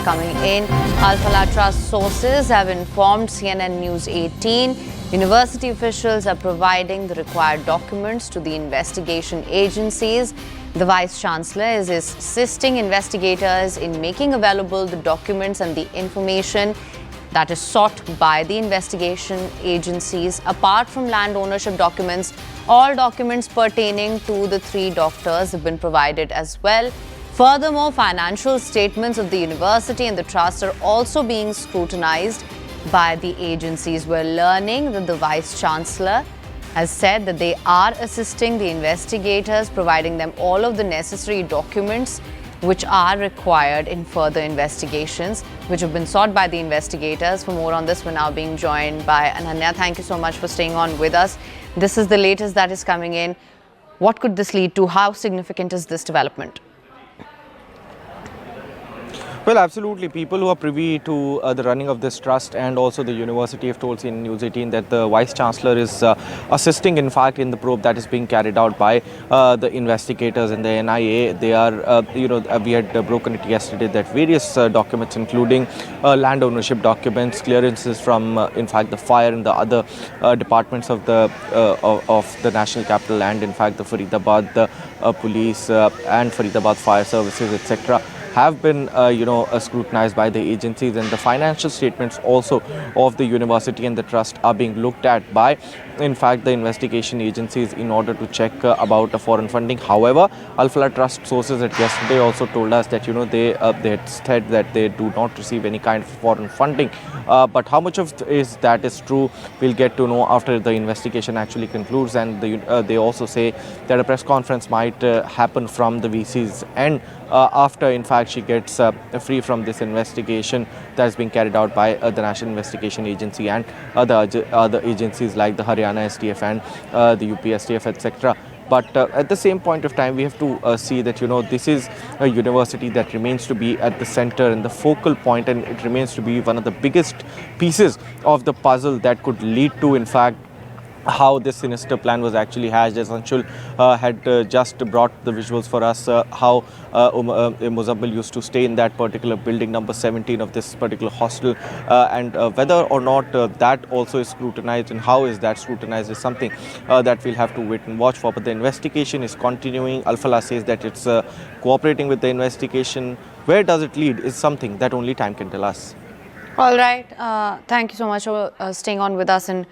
Coming in, Al-Falah Trust sources have informed CNN News 18 university officials are providing the required documents to the investigation agencies. The Vice Chancellor is assisting investigators in making available the documents and the information that is sought by the investigation agencies. Apart from land ownership documents, all documents pertaining to the three doctors have been provided as well. Furthermore, financial statements of the university and the trust are also being scrutinized by the agencies. We're learning that the Vice Chancellor has said that they are assisting the investigators, providing them all of the necessary documents which are required in further investigations, which have been sought by the investigators. For more on this, we're now being joined by Ananya. Thank you so much for staying on with us. This is the latest that is coming in. What could this lead to? How significant is this development? Well, absolutely. People who are privy to the running of this trust and also the university have told CNN News 18 that the Vice Chancellor is assisting, in fact, in the probe that is being carried out by the investigators and the NIA. They are, we had broken it yesterday that various documents, including land ownership documents, clearances from, in fact, the fire and the other departments of the national capital and, in fact, the Faridabad police and Faridabad fire services, etc., have been, scrutinized by the agencies, and the financial statements also of the university and the trust are being looked at by, in fact, the investigation agencies in order to check about foreign funding. However, Al-Falah Trust sources at yesterday also told us that, they had said that they do not receive any kind of foreign funding. But how much of that is true, we'll get to know after the investigation actually concludes. And they also say that a press conference might happen from the VC's end after, in fact, she gets free from this investigation that is being carried out by the National Investigation Agency and other agencies like the Haryana STF and the UP STF, etc. But at the same point of time, we have to see that, this is a university that remains to be at the center and the focal point, and it remains to be one of the biggest pieces of the puzzle that could lead to, in fact, how this sinister plan was actually hatched. As Anshul had just brought the visuals for us, how Muzammil used to stay in that particular building, number 17 of this particular hostel, and whether or not that also is scrutinized and how is that scrutinized is something that we'll have to wait and watch for. But the investigation is continuing. Al-Falah says that it's cooperating with the investigation. Where does it lead is something that only time can tell us. All right. Thank you so much for staying on with us and